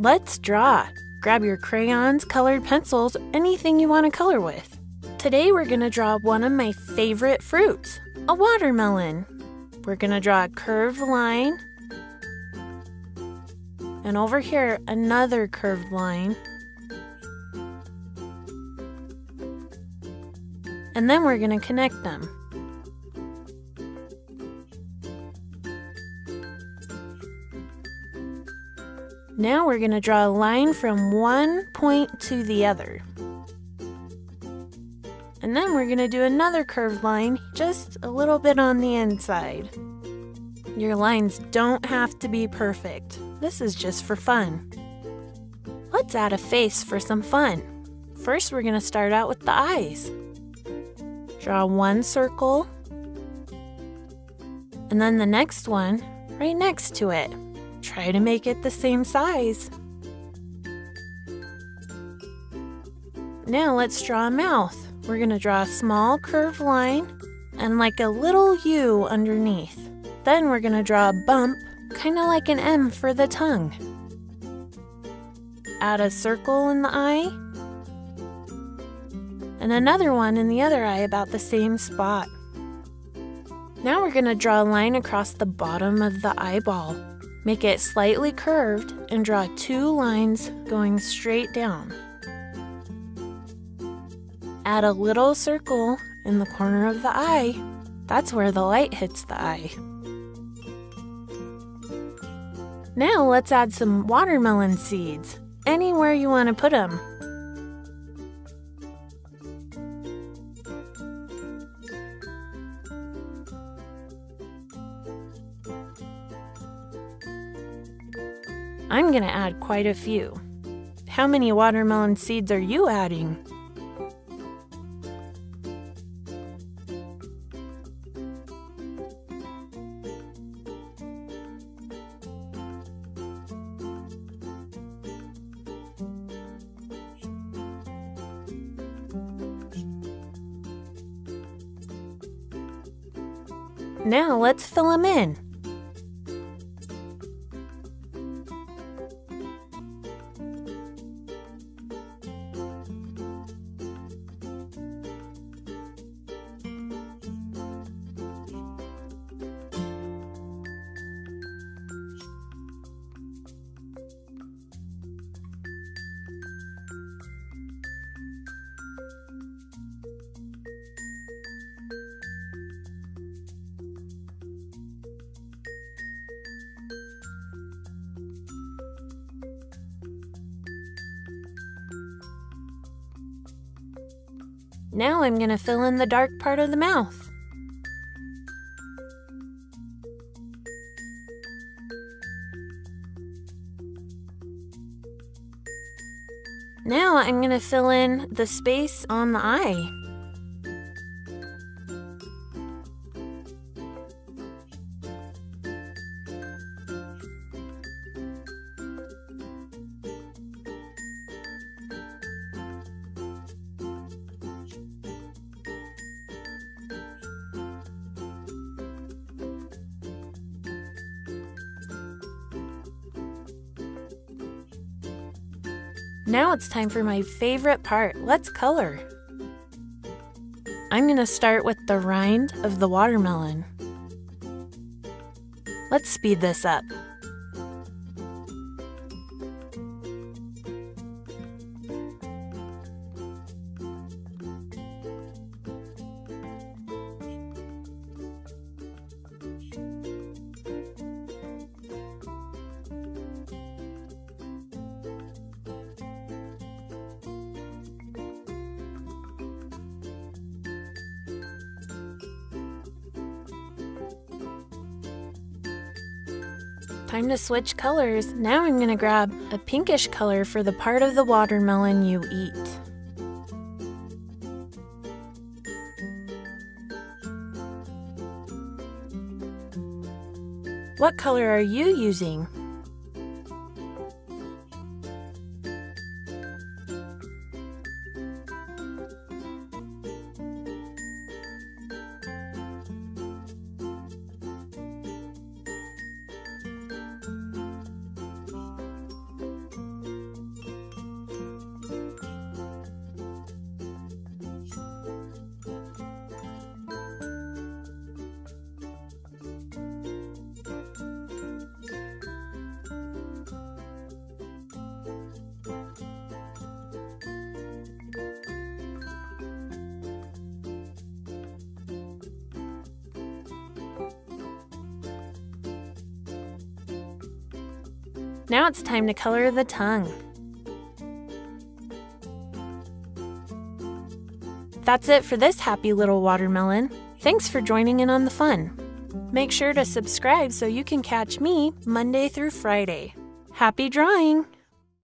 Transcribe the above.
Let's draw. Grab your crayons, colored pencils, anything you want to color with. Today we're going to draw one of my favorite fruits, a watermelon. We're going to draw a curved line. And over here, another curved line. And then we're going to connect them. Now we're going to draw a line from one point to the other. And then we're going to do another curved line just a little bit on the inside. Your lines don't have to be perfect. This is just for fun. Let's add a face for some fun. First, we're going to start out with the eyes. Draw one circle, and then the next one right next to it. Try to make it the same size. Now let's draw a mouth. We're going to draw a small curved line and like a little U underneath. Then we're going to draw a bump, kind of like an M for the tongue. Add a circle in the eye, and another one in the other eye about the same spot. Now we're going to draw a line across the bottom of the eyeball. Make it slightly curved and draw two lines going straight down. Add a little circle in the corner of the eye. That's where the light hits the eye. Now let's add some watermelon seeds, anywhere you want to put them. I'm going to add quite a few. How many watermelon seeds are you adding? Now let's fill them in. Now I'm going to fill in the dark part of the mouth. Now I'm going to fill in the space on the eye. Now it's time for my favorite part. Let's color. I'm going to start with the rind of the watermelon. Let's speed this up. Time to switch colors. Now I'm going to grab a pinkish color for the part of the watermelon you eat. What color are you using? Now it's time to color the tongue. That's it for this happy little watermelon. Thanks for joining in on the fun. Make sure to subscribe so you can catch me Monday through Friday. Happy drawing!